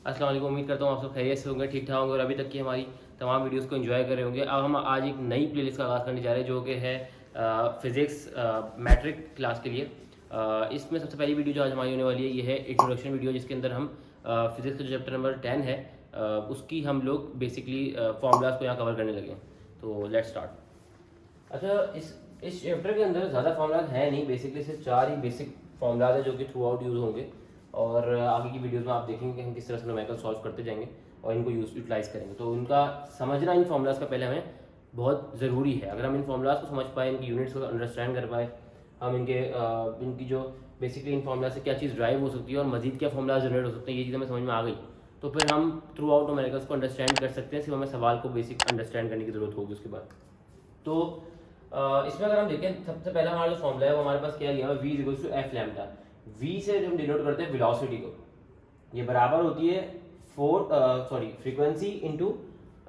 अस्सलाम वालेकुम। उम्मीद करता हूँ आप सब खैरियत से होंगे, ठीक ठाक होंगे और अभी तक की हमारी तमाम वीडियोस को एंजॉय कर रहे होंगे। अब हम आज एक नई प्लेलिस्ट का आगाज़ करने जा रहे हैं जो कि है फिज़िक्स मैट्रिक क्लास के लिए। इसमें सबसे पहली वीडियो जो आज हमारी होने वाली है ये है इंट्रोडक्शन वीडियो, जिसके अंदर हम फिज़िक्स का जो चैप्टर नंबर 10 है उसकी हम लोग बेसिकली फॉर्मूलाज को यहाँ कवर करने लगे हैं। तो लेट्स स्टार्ट। अच्छा, इस चैप्टर के अंदर ज़्यादा फार्मूलाज है नहीं, बेसिकली सिर्फ 4 ही बेसिक फार्मूलाज है जो कि थ्रू आउट यूज़ होंगे और आगे की वीडियोस में आप देखेंगे कि हम किस तरह से न्यूमेरिकल सॉल्व करते जाएंगे और इनको यूटिलाइज करेंगे। तो उनका समझना इन फार्मूलाज का पहले हमें बहुत ज़रूरी है। अगर हम इन फार्मूलाज को समझ पाए, इनकी यूनिट्स को अंडरस्टैंड कर पाए, हम इनकी जो बेसिकली इन फार्मूला से क्या चीज़ ड्राइव हो सकती है और मजीद क्या फार्मूलाज जनरेट हो सकते हैं, ये चीज़ हमें समझ में आ गई तो फिर हम थ्रू आउट न्यूमेरिकल्स को अंडरस्टैंड कर सकते हैं। सिर्फ हमें सवाल को बेसिक अंडरस्टैंड करने की ज़रूरत होगी उसके बाद। तो इसमें अगर हम देखें, सबसे पहला हमारा जो फॉर्मूला है वो हमारे पास क्या लिया हुआ है, v equals to F lambda. v से हम डिनोट करते हैं वेलोसिटी को, ये बराबर होती है फ्रीक्वेंसी इनटू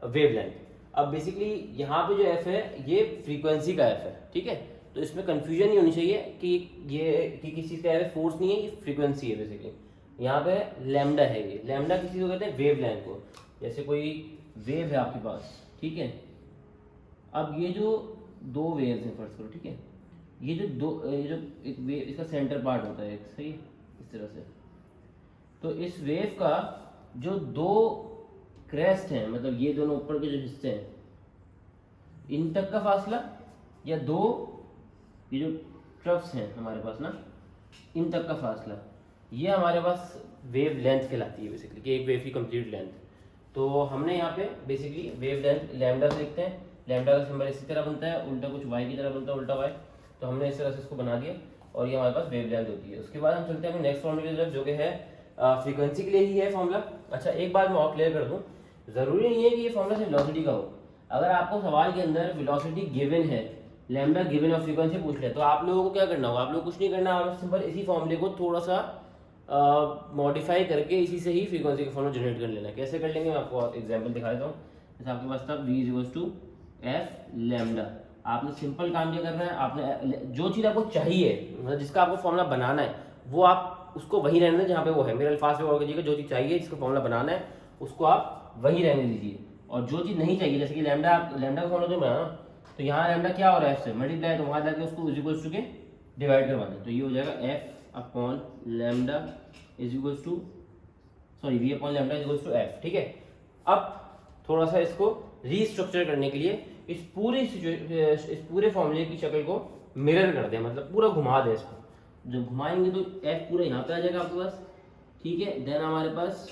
वेवलेंथ। अब बेसिकली यहाँ पे जो f है ये फ्रीक्वेंसी का f है, ठीक है। तो इसमें कंफ्यूजन नहीं होनी चाहिए कि किस चीज़ का f है, फोर्स नहीं है, ये फ्रीक्वेंसी है। बेसिकली यहाँ पे लैम्डा है, ये लैम्डा किसी को कहते हैं वेवलेंथ को। जैसे कोई वेव है आपके पास, ठीक है। अब ये जो दो वेव्स हैं फर्स्ट करो, ठीक है। ये जो एक वेव, इसका सेंटर पार्ट होता है एक, सही इस तरह से। तो इस वेव का जो दो क्रेस्ट हैं, मतलब ये दोनों ऊपर के जो हिस्से हैं, इन तक का फासला, या दो ये जो ट्रफ्स हैं हमारे पास ना, इन तक का फासला, ये हमारे पास वेव लेंथ कहलाती है बेसिकली, कि एक वेव की कंप्लीट लेंथ। तो हमने यहाँ पे बेसिकली वेव लेंथ लैम्डा से लिखते हैं। लैम्डा का सिंबल इसी तरह बनता है, उल्टा कुछ वाई की तरह बनता है, उल्टा वाई। तो हमने इस तरह से इसको बना दिया और ये हमारे पास वेव लेंथ होती है। उसके बाद हम चलते हैं अपने नेक्स्ट फॉर्मूले की तरफ, जो कि है फ्रीक्वेंसी के लिए ही है फॉर्मूला। अच्छा, एक बात मैं और क्लियर कर दूँ, ज़रूरी नहीं है कि ये फॉर्मूला सिर्फ वेलोसिटी का हो। अगर आपको सवाल के अंदर वेलोसिटी गिवन है, लैम्डा गिवन और फ्रीक्वेंसी पूछ ले, तो आप लोगों को क्या करना होगा, आप लोग कुछ नहीं करना, आप सिंपल इसी फॉर्मूले को थोड़ा सा मॉडिफाई करके इसी से ही फ्रीक्वेंसी का फॉर्मूला जनरेट कर लेना है। कैसे कर लेंगे मैं आपको एग्जांपल दिखा देता हूँ। जैसे आपके पास था v equals to F lambda. आपने सिंपल काम क्या करना है, आपने जो चीज़ आपको चाहिए, मतलब जिसका आपको फॉर्मूला बनाना है, वो आप उसको वहीं रहने दें जहाँ पे वो है। मेरे अल्फाज में और कीजिएगा, जो चीज़ चाहिए जिसका फॉर्मूला बनाना है उसको आप वहीं रहने दीजिए, और जो चीज़ नहीं चाहिए, जैसे कि लैम्डा का फॉर्मूला जो बनाना, तो यहाँ लैम्डा क्या हो रहा है, एफ से मल्टीप्लाई, तो वहाँ जाके उसको इज इक्वल्स टू के डिवाइड करवा दें, तो ये हो जाएगा F upon lambda is equals to V upon lambda is equals to F, ठीक है। अब थोड़ा सा इसको रीस्ट्रक्चर करने के लिए इस पूरे फॉर्मूले की शक्ल को मिरर कर दें, मतलब पूरा घुमा दें इसको। जब घुमाएंगे तो एफ पूरा यहाँ पे आ जाएगा आपके पास, ठीक है। देन हमारे पास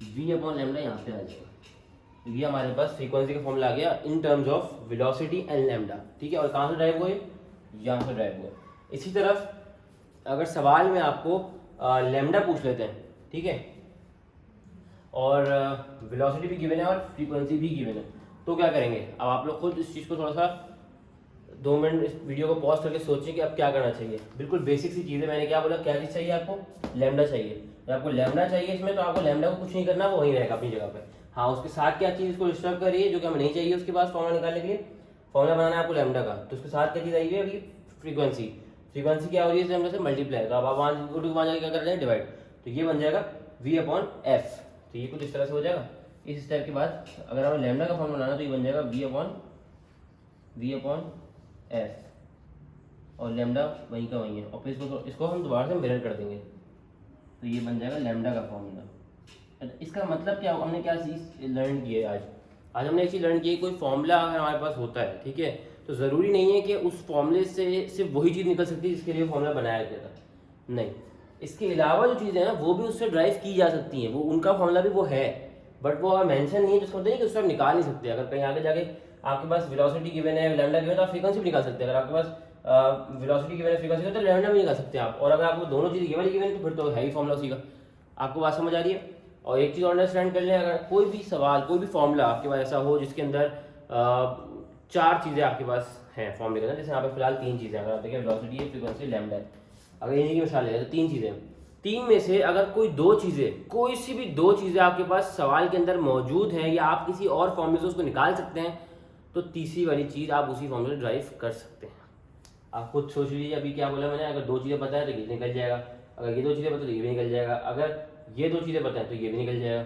v अपॉन लैम्डा यहाँ पे आ जाएगा। ये हमारे पास फ्रीक्वेंसी का फॉर्मूला आ गया in terms of velocity and lambda, ठीक है। और कहाँ से ड्राइव हुए, यहाँ से ड्राइव हुए। इसी तरफ अगर सवाल में आपको लैम्डा पूछ लेते हैं, ठीक है, और वेलोसिटी भी गिवन है और फ्रीक्वेंसी भी गिवन है, तो क्या करेंगे। अब आप लोग खुद इस चीज़ को थोड़ा सा 2 मिनट इस वीडियो को पॉज करके सोचिए कि अब क्या करना चाहिए। बिल्कुल बेसिक सी चीज़ है, मैंने क्या बोला, क्या चीज़ चाहिए आपको, लैम्डा चाहिए। जब आपको लैम्डा चाहिए इसमें, तो आपको लैम्डा को कुछ नहीं करना, वो वहीं रहेगा अपनी जगह पे। हाँ, उसके साथ क्या चीज़ इसको डिस्टर्ब कर रही है जो कि हमें नहीं चाहिए, उसके बाद फॉर्मूला निकालने के लिए, फॉर्मूला बनाना है आपको लैम्डा का, तो उसके साथ क्या चीज़ आई है अभी, फ्रीक्वेंसी। फ्रीक्वेंसी क्या हो रही है, लैम्डा से मल्टीप्लाई, तो अब आप वहाँ जाकर क्या कर रहे हैं, डिवाइड, तो ये बन जाएगा v अपॉन एफ। तो ये कुछ इस तरह से हो जाएगा। इस स्टेप के बाद अगर हमें लैम्डा का फॉर्मूला बनाना तो ये बन जाएगा v अपॉन एफ, और लैम्डा वहीं का वहीं है, और फिर इसको हम दोबारा से मिरर कर देंगे, तो ये बन जाएगा लैम्डा का फॉर्मूला। इसका मतलब क्या, हमने क्या चीज़ लर्न की है आज हमने एक चीज़ लर्न की है, कोई फॉर्मूला अगर हमारे पास होता है, ठीक है, तो ज़रूरी नहीं है कि उस फॉर्मूले से सिर्फ वही चीज़ निकल सकती है जिसके लिए फॉर्मूला बनाया गया था। नहीं, इसके अलावा जो चीज़ें हैं ना वो भी उससे ड्राइव की जा सकती हैं, वो उनका फॉर्मूला भी वो है, बट वो मेंशन नहीं है, जिसको नहीं कि उससे आप निकाल नहीं सकते। अगर कहीं आगे जाके आपके पास वेलोसिटी गिवन है, लैम्डा गिवन है, तो आप फ्रीक्वेंसी भी निकाल सकते हैं। अगर आपके पास वेलोसिटी गिवन है, फ्रीक्वेंसी तो लैम्डा भी निकाल सकते हैं आप। और अगर आपको दोनों चीज़ गिवन है तो फिर तो है ही फॉर्मूला उसी का। आपको बात समझ आ रही है। और एक चीज़ अंडरस्टैंड कर लें, अगर कोई भी सवाल, कोई भी फॉर्मूला आपके पास ऐसा हो जिसके अंदर 4 चीज़ें आपके पास हैं फॉर्मूले के अंदर, जैसे यहाँ पे फिलहाल 3 चीज़ें, अगर आप देखें वेलोसिटी है, फ्रीक्वेंसी, लैम्डा है, अगर इन्हीं की मिसाल है तो 3 चीज़ें, 3 में से अगर कोई 2 चीज़ें, कोई सी भी 2 चीज़ें आपके पास सवाल के अंदर मौजूद हैं, या आप किसी और फॉर्मूले से उसको निकाल सकते हैं, तो तीसरी वाली चीज़ आप उसी फॉर्मूले ड्राइव कर सकते हैं। आप खुद सोच लीजिए, अभी क्या बोला मैंने, अगर 2 चीज़ें पता है तो ये निकल जाएगा, अगर ये 2 चीज़ें पता तो ये भी निकल जाएगा, अगर ये 2 चीज़ें बताएं तो ये भी निकल जाएगा।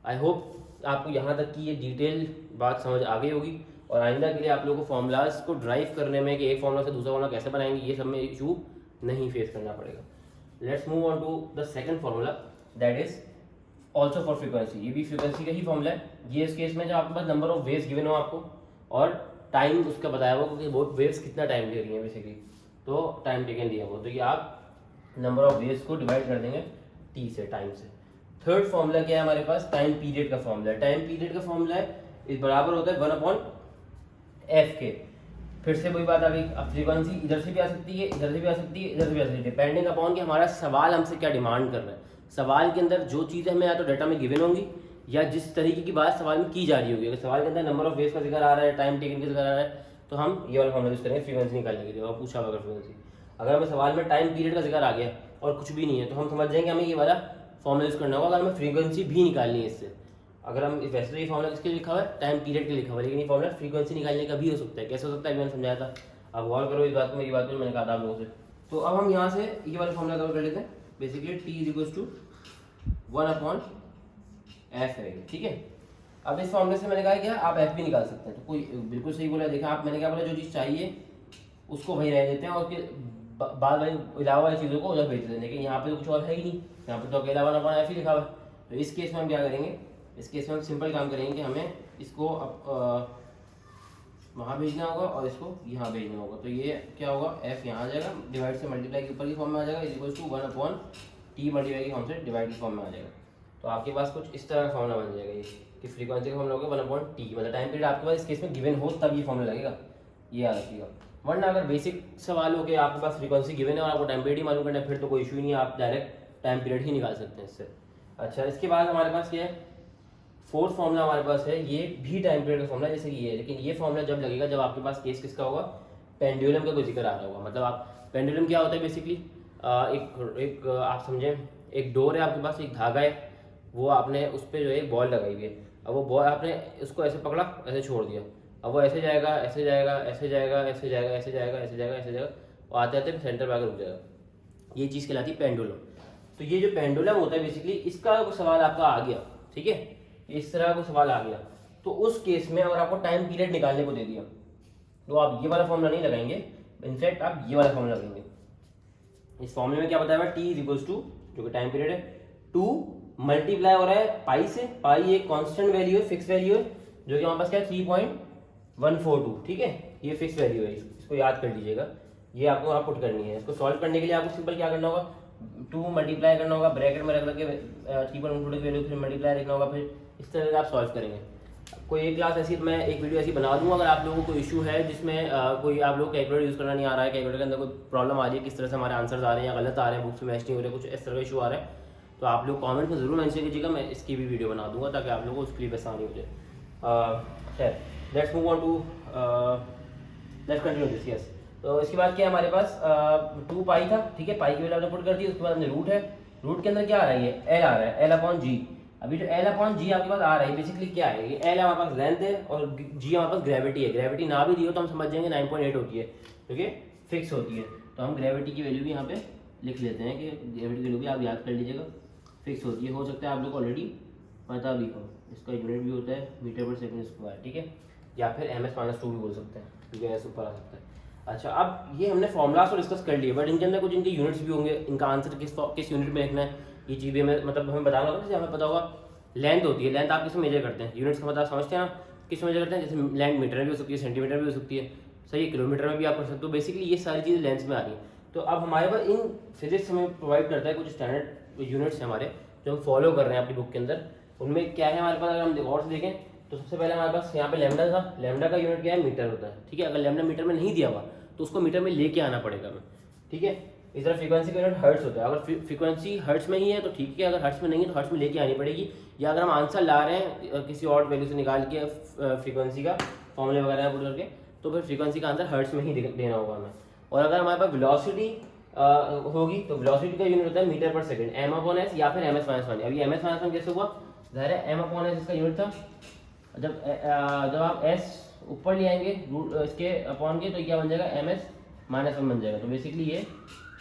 आई होप आपको यहाँ तक की ये डिटेल बात समझ आ गई होगी, और आइंदा के लिए आप लोगों को फॉर्मूलाज को ड्राइव करने में कि एक फॉर्मूला से दूसरा फॉर्मूला कैसे बनाएंगे ये सब में इशू नहीं फेस करना पड़ेगा। Let's move on to the second formula, that is also for frequency. ये भी फ्रीक्वेंसी का ही फॉर्मूला है। ये इस केस में जब आपके पास नंबर ऑफ वेव्स गिवन हो आपको और टाइम उसका बताया हुआ कि वो वेव्स कितना टाइम ले रही है बेसिकली, तो टाइम टेकन दिया हुआ, तो ये आप नंबर ऑफ वेव्स को डिवाइड कर देंगे टी से, टाइम से। थर्ड फॉर्मूला क्या है हमारे पास, टाइम पीरियड का फॉर्मूला है। टाइम पीरियड का फॉर्मूला है इस बराबर होता है 1/f के। फिर से वही बात आ गई, अब फ्रीक्वेंसी इधर से भी आ सकती है, इधर से भी आ सकती है, इधर से भी आ सकती है, डिपेंडिंग अपॉन कि हमारा सवाल हमसे क्या डिमांड कर रहा है। सवाल के अंदर जो चीज़ें हमें या तो डाटा में गिवन होंगी या जिस तरीके की बात सवाल में की जा रही होगी। अगर सवाल के अंदर नंबर ऑफ वेव्स का जिक्र आ रहा है, टाइम टेकन का जिक्र आ रहा है, तो हम ये वाला फॉर्मूला यूज करेंगे फ्रीक्वेंसी निकालने के लिए। और पूछा होगा फ्रीक्वेंसी, अगर हमें सवाल में टाइम पीरियड का जिक्र आ गया और कुछ भी नहीं है तो हम समझ जाएंगे हमें ये वाला फॉर्मूला यूज करना होगा। अगर हमें फ्रीक्वेंसी भी निकालनी है इससे, अगर हम वैसे तो ये फॉर्मूला किसके लिखा हुआ है, टाइम पीरियड के लिखा हुआ है, लेकिन ये फॉर्मूला फ्रीक्वेंसी निकालने का भी हो सकता है। कैसे हो सकता है मैंने समझाया था, अब गौर करो इस बात को, मेरी बात को मैंने कहा था आप लोगों से। तो अब हम यहाँ से ये वाला फॉर्मूला कवर कर लेते हैं। Basically T is equal to 1/f है, ठीक है। अब इस फॉर्मूले से मैंने कहा क्या आप एफ भी निकाल सकते हैं, तो कोई बिल्कुल सही बोला। देखा आप, मैंने क्या बोला, जो चीज़ चाहिए उसको वही रह देते हैं और बाद में इलावा वाली चीज़ों को उधर भेज देते हैं। लेकिन यहाँ पे तो कुछ और है ही नहीं, यहाँ पे तो अकेला 1/f ही लिखा हुआ है। तो इस केस में हम क्या करेंगे, इस केस में हम सिंपल काम करेंगे कि हमें इसको वहाँ भेजना होगा और इसको यहाँ भेजना होगा। तो ये क्या होगा, f यहाँ आ जाएगा, डिवाइड से मल्टीप्लाई के ऊपर की फॉर्म में आ जाएगा, is equal to 1/t multiply की फॉर्म से डिवाइड की फॉर्म में आ जाएगा। तो आपके पास कुछ इस तरह का फॉर्मूला बन जाएगा ये कि फ्रीक्वेंसी का फॉर्मूला होगा 1/t, मतलब टाइम पीरियड आपके पास इस केस में गिवन हो तब ये फॉर्मूला लगेगा, ये याद रखिएगा। वरना अगर बेसिक सवाल हो कि आपके पास फ्रीक्वेंसी गिवन है और आपको टाइम पीरियड ही मालूम करना है, फिर तो कोई इशू ही नहीं है, आप डायरेक्ट टाइम पीरियड ही निकाल सकते हैं इससे। अच्छा, इसके बाद हमारे पास क्या है, फोर्थ फॉर्मूला हमारे पास है, ये भी टाइम पीरियड का फॉर्मूला जैसे कि ये है, लेकिन ये फॉर्मूला जब लगेगा जब आपके पास केस किसका होगा, पेंडुलम का कोई जिक्र आ रहा होगा। मतलब आप पेंडुलम क्या होता है बेसिकली, एक आप समझें, एक डोर है आपके पास, एक धागा है, वो आपने उस पर जो है एक बॉल लगाई हुई है। अब वो बॉल आपने उसको ऐसे पकड़ा, ऐसे छोड़ दिया, अब वो ऐसे जाएगा, ऐसे जाएगा, ऐसे जाएगा, ऐसे जाएगा, ऐसे जाएगा, ऐसे जाएगा, ऐसे जाएगा, और आते आते सेंटर पे आकर रुक जाएगा। ये चीज़ कहलाती है पेंडुलम। तो ये जो पेंडुलम होता है बेसिकली, इसका सवाल आपका आ गया, ठीक है, इस तरह का सवाल आ गया, तो उस केस में अगर आपको टाइम पीरियड निकालने को दे दिया तो आप ये वाला फॉर्मूला नहीं लगाएंगे, इनफैक्ट आप ये वाला फॉर्मूला लगाएंगे। इस फॉर्मूले में क्या बताया हुआ है, टी इज इक्वल्स टू, जो कि टाइम पीरियड है, 2 मल्टीप्लाई हो रहा है पाई से, पाई एक कांस्टेंट वैल्यू है, फिक्स वैल्यू है, जो कि हमारे पास क्या है 3.142, ठीक है, ये फिक्स वैल्यू है, इसको याद कर लीजिएगा, ये आपको वहाँ पुट करनी है। इसको सॉल्व करने के लिए आपको सिंपल क्या करना होगा, 2 मल्टीप्लाई करना होगा, ब्रैकेट में रख के 3.142 वैल्यू, फिर मल्टीप्लाई लिखना होगा, फिर इस तरह से आप सॉल्व करेंगे। कोई एक क्लास ऐसी, मैं एक वीडियो ऐसी बना दूंगा, अगर आप लोगों को इशू है जिसमें कोई आप लोग कैलकुलेटर यूज़ करना नहीं आ रहा है, कैलकुलेटर के अंदर कोई प्रॉब्लम आ रही है, किस तरह से हमारे आंसर्स आ रहे हैं या गलत आ रहे हैं, बुक्स में मैच नहीं हो रहे, कुछ इस तरह का इशू आ रहा है, तो आप लोग कमेंट में ज़रूर मेंशन कीजिएगा, मैं इसकी भी वीडियो बना दूंगा ताकि आप लोगों को उसके लिए आसानी हो जाए। खैर, let's move on to, let's continue this. Yes, तो इसके बाद क्या है हमारे पास, 2 पाई था, ठीक है, पाई की वैल्यू आपने पुट कर दी, उसके बाद हमने रूट है, रूट के अंदर क्या आ रहा है, ये एल आ रहा है, L/G। अभी जो L/G आपके पास आ रहा है बेसिकली क्या है, ये L हमारे पास लेंथ है और G हमारे पास ग्रेविटी है। ग्रेविटी ना भी दी हो तो हम समझ जाएंगे 9.8 होती है, क्योंकि फिक्स होती है। तो हम ग्रेविटी की वैल्यू भी यहाँ पे लिख लेते हैं कि ग्रेविटी की वैल्यू भी आप याद कर लीजिएगा, फिक्स होती है। हो सकता है आप लोग ऑलरेडी पता भी हो, इसका यूनिट भी होता है मीटर/सेकंड स्क्वायर, ठीक है, या फिर ms-2 भी बोल सकते हैं, क्योंकि ऐसे ऊपर आ सकता है। अच्छा, अब ये हमने फॉर्मुलास तो डिस्कस कर लिए, बट इनके अंदर कुछ इनके यूनिट्स भी होंगे, इनका आंसर किस यूनिट में लिखना है, ये चीज़ भी हमें मतलब हमें बताना होगा। जैसे हमें पता होगा लेंथ होती है, लेंथ आप किस में मेजर करते हैं, यूनिट्स का मतलब समझते हैं ना, किस में मेजर करते हैं, जैसे लेंथ मीटर में भी हो सकती है, सेंटीमीटर में भी हो सकती है, सही है, किलोमीटर में भी आप कर सकते हो। बेसिकली ये सारी चीज़ें लेंथ में आ रही है। तो अब हमारे पास इन फिजिक्स हमें प्रोवाइड करता है कुछ स्टैंडर्ड यूनिट्स हैं हमारे, जो हम फॉलो कर रहे हैं अपनी बुक के अंदर। उनमें क्या है हमारे पास, अगर हम गौर से देखें तो सबसे पहले हमारे पास यहाँ पे लैम्डा था, लैम्डा का यूनिट क्या है, मीटर होता है, ठीक है। अगर लैम्डा मीटर में नहीं दिया हुआ तो उसको मीटर में लेके आना पड़ेगा हमें, ठीक है। इस तरह फ्रीक्वेंसी का यूनिट हर्ट्स होता है, अगर फ्रीक्वेंसी हर्ट्स में ही है तो ठीक है, अगर हर्ट्स में नहीं है तो हर्ट्स में लेके आनी पड़ेगी। या अगर हम आंसर ला रहे हैं किसी और वैल्यू से निकाल के फ्रीक्वेंसी का फॉर्मूले वगैरह पुट करके, तो फिर फ्रीक्वेंसी का आंसर हर्ट्स में ही देना होगा हमें। और अगर हमारे पास वेलोसिटी होगी तो वेलोसिटी का यूनिट होता है मीटर/सेकंड, m/s या फिर ms-1। अभी ms-1 कैसे हुआ, ज़ाहिर है m/s इसका यूनिट था। जब आप s ऊपर ले आएंगे इसके अपॉन के, तो क्या बन जाएगा ms-1 बन जाएगा। तो बेसिकली ये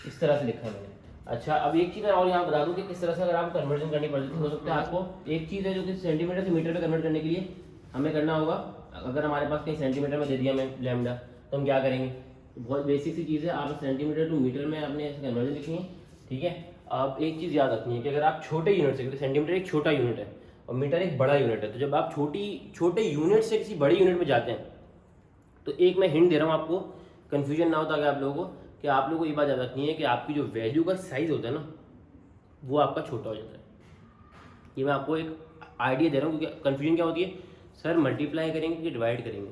इस तरह से लिखा है मैंने। अच्छा, अब एक चीज़ और यहाँ बता दूँ कि किस तरह से अगर आपको कन्वर्जन करनी पड़ती है, हो सकता है आपको एक चीज़ है जो कि सेंटीमीटर से मीटर में कन्वर्ट करने के लिए हमें करना होगा। अगर हमारे पास कहीं सेंटीमीटर में दे दिया हमें लैम्डा, तो हम क्या करेंगे, बहुत बेसिक सी चीज़ है, आप सेंटीमीटर टू मीटर में आपने ऐसे कन्वर्जन लिखनी है, ठीक है। अब एक चीज़ याद रखनी है कि अगर आप छोटे यूनिट से, क्योंकि सेंटीमीटर एक छोटा यूनिट है और मीटर एक बड़ा यूनिट है, तो जब आप छोटे यूनिट से किसी बड़े यूनिट में जाते हैं, तो एक मैं हिंट दे रहा हूँ आपको, कन्फ्यूजन ना हो ताकि आप लोगों को, कि आप लोगों को ये बात याद रखनी है कि आपकी जो वैल्यू का साइज़ होता है ना, वो आपका छोटा हो जाता है। ये मैं आपको एक आइडिया दे रहा हूँ, क्योंकि कन्फ्यूजन क्या होती है, सर मल्टीप्लाई करेंगे कि डिवाइड करेंगे,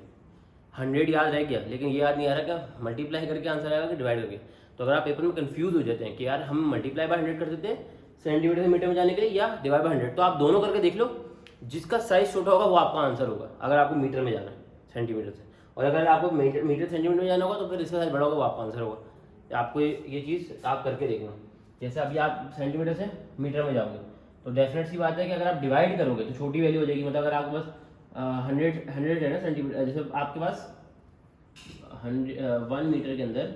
100 याद रह गया लेकिन ये याद नहीं आ रहा क्या मल्टीप्लाई करके आंसर आएगा कि डिवाइड करके। तो अगर आप पेपर में कंफ्यूज हो जाते हैं कि यार हम मल्टीप्लाई बाय 100 कर देते हैं सेंटीमीटर से मीटर में जाने के लिए, या डिवाइड बाय 100, तो आप दोनों करके देख लो, जिसका साइज छोटा होगा वो आपका आंसर होगा, अगर आपको मीटर में जाना है सेंटीमीटर से, और अगर आपको मीटर सेंटीमीटर में जाना होगा तो फिर इसका साइज बड़ा होगा, वो आपका आंसर होगा। आपको ये चीज़ आप करके देखना। जैसे अभी आप सेंटीमीटर से मीटर में जाओगे तो डेफिनेट सी बात है कि अगर आप डिवाइड करोगे तो छोटी वैल्यू हो जाएगी। मतलब अगर आपके पास 100 है ना सेंटीमीटर, जैसे आपके पास 1 मीटर के अंदर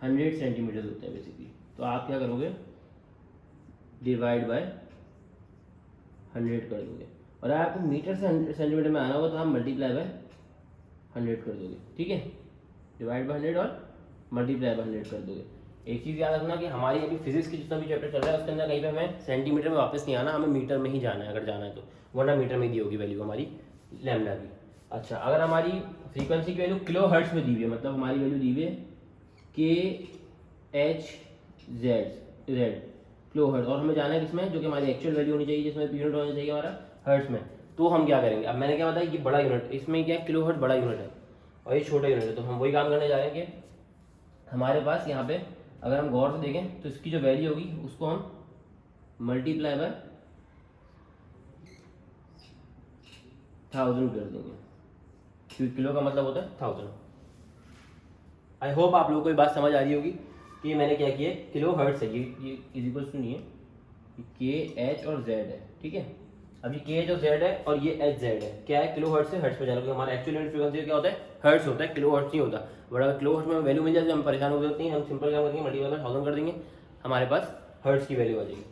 100 सेंटीमीटर होते हैं बेसिकली, तो आप क्या करोगे, डिवाइड बाय 100 कर दोगे। और अगर आपको मीटर से सेंटीमीटर में आना होगा तो आप मल्टीप्लाई बाय 100 कर दोगे, ठीक है। डिवाइड बाय 100 और मल्टीप्लाई बाय 100 कर दोगे। एक चीज़ याद रखना कि हमारी अभी फिजिक्स की जितना भी चैप्टर चल रहा है उसके अंदर कहीं पे हमें सेंटीमीटर में वापस नहीं आना, हमें मीटर में ही जाना है अगर जाना है तो, वरना मीटर में दी होगी वैल्यू हमारी लैम्डा की। अच्छा, अगर हमारी फ्रीक्वेंसी की वैल्यू किलो हर्ट्ज में दी हुई है, मतलब हमारी वैल्यू दी हुई है KHZ किलो हर्ट्ज, और हमें जाना है किसमें, जो कि हमारी एक्चुअल वैल्यू होनी चाहिए, जिसमें यूनिट होना चाहिए हमारा हर्ट्ज में, तो हम क्या करेंगे, अब मैंने क्या बताया ये बड़ा यूनिट, इसमें क्या किलो हर्ट्ज बड़ा यूनिट है और ये छोटा यूनिट है, तो हम वही काम करने जा रहे हैं कि हमारे पास यहाँ पे अगर हम गौर से देखें तो इसकी जो वैल्यू होगी उसको हम मल्टीप्लाई बाय 1000 कर देंगे, क्योंकि किलो का मतलब होता है 1000। आई होप आप लोगों को ये बात समझ आ रही होगी कि मैंने क्या किया, किलो हर्ट्ज है, ये इज इक्वल टू नहीं है, के एच और जेड है, ठीक है। अब ये के एच और जेड है और ये एच जेड है, क्या है, किलो हर्ट्ज से हर्ट्ज में जाना, क्योंकि हमारा एक्चुअल यूनिट फ्रीक्वेंसी क्या होता है, हर्ट्ज होता है, किलो हर्ट्ज नहीं होता। बट अगर किलो हर्ट्ज में वैल्यू मिल जाती है हम परेशान हो जाते हैं, हम सिंपल काम करेंगे, मल्टीप्लाई बाय 1000 कर देंगे, हमारे पास हर्ट्ज की वैल्यू आ जाएगी।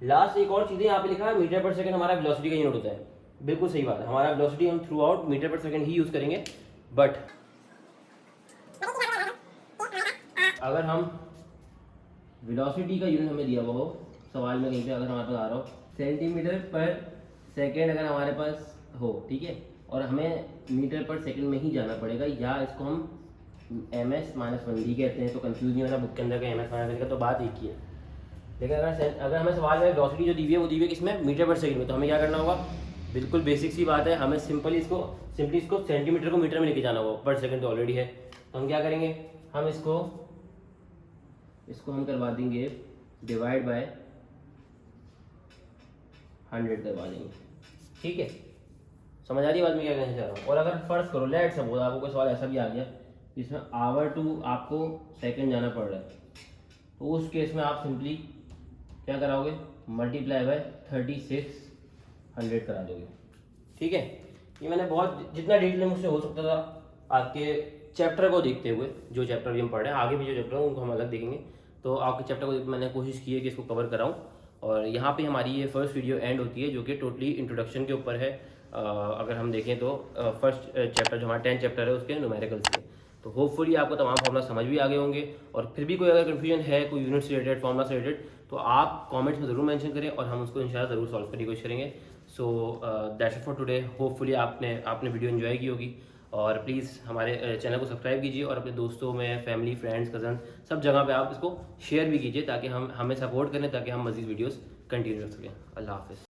लास्ट एक और चीज़ यहाँ पे लिखा है, मीटर पर सेकंड हमारा वेलोसिटी का यूनिट होता है, बिल्कुल सही बात है, हमारा वेलोसिटी हम थ्रू आउट मीटर पर सेकंड ही यूज़ करेंगे। बट अगर हम वेलोसिटी का यूनिट हमें दिया हुआ हो सवाल में कहीं पे, अगर हमारे पास आ रहा हो सेंटीमीटर पर सेकेंड अगर हमारे पास हो, ठीक है, और हमें मीटर पर सेकंड में ही जाना पड़ेगा, या इसको हम ms-1 भी कहते हैं, तो कंफ्यूज नहीं होना, बुक के अंदर का ms-1 का तो बात एक ही है। लेकिन अगर हमें सवाल में वेलोसिटी जो दी हुई है वो दी हुई है किसमें, मीटर पर सेकंड में, तो हमें क्या करना होगा, बिल्कुल बेसिक सी बात है, हमें सिंपली इसको सेंटीमीटर को मीटर में लेके जाना होगा, पर सेकंड तो ऑलरेडी है, तो हम क्या करेंगे, हम इसको हम करवा देंगे डिवाइड बाय 100 करवा देंगे, ठीक है। समझ आ रही बात मैं क्या कहना चाह रहा हूँ। और अगर फर्स्ट करो, लेट सपोज आपको कोई सवाल ऐसा भी आ गया जिसमें आवर टू आपको सेकंड जाना पड़ रहा है, तो उस केस में आप सिंपली क्या कराओगे, मल्टीप्लाई बाय 3600 करा दोगे, ठीक है। ये मैंने बहुत जितना डिटेल मुझसे हो सकता था आपके चैप्टर को देखते हुए, जो चैप्टर भी हम पढ़ रहे हैं, आगे भी जो चैप्टर है उनको हम अलग देखेंगे, तो आपके चैप्टर को मैंने कोशिश की है कि इसको कवर कराऊं। और यहाँ पे हमारी ये फर्स्ट वीडियो एंड होती है, जो कि टोटली इंट्रोडक्शन के ऊपर है। अगर हम देखें तो फर्स्ट चैप्टर जो हमारा 10 चैप्टर है उसके न्यूमेरिकल्स के, तो होपफुली आपको तमाम फार्मूला समझ भी आ गए होंगे। और फिर भी कोई अगर कन्फ्यूजन है, कोई यूनिट से रिलेटेड, फार्मूला से रिलेटेड, तो आप कमेंट्स में ज़रूर मेंशन करें और हम उसको इंशाल्लाह ज़रूर सॉल्व करने की कोशिश करेंगे। So that's it for today. Hopefully आपने वीडियो एंजॉय की होगी, और प्लीज़ हमारे चैनल को सब्सक्राइब कीजिए और अपने दोस्तों में, फैमिली, फ्रेंड्स, कज़न, सब जगह पे आप इसको शेयर भी कीजिए, ताकि हमें सपोर्ट करें, ताकि हम मज़ीद वीडियोस कंटिन्यू रख सकें। अल्लाह हाफ़िज़।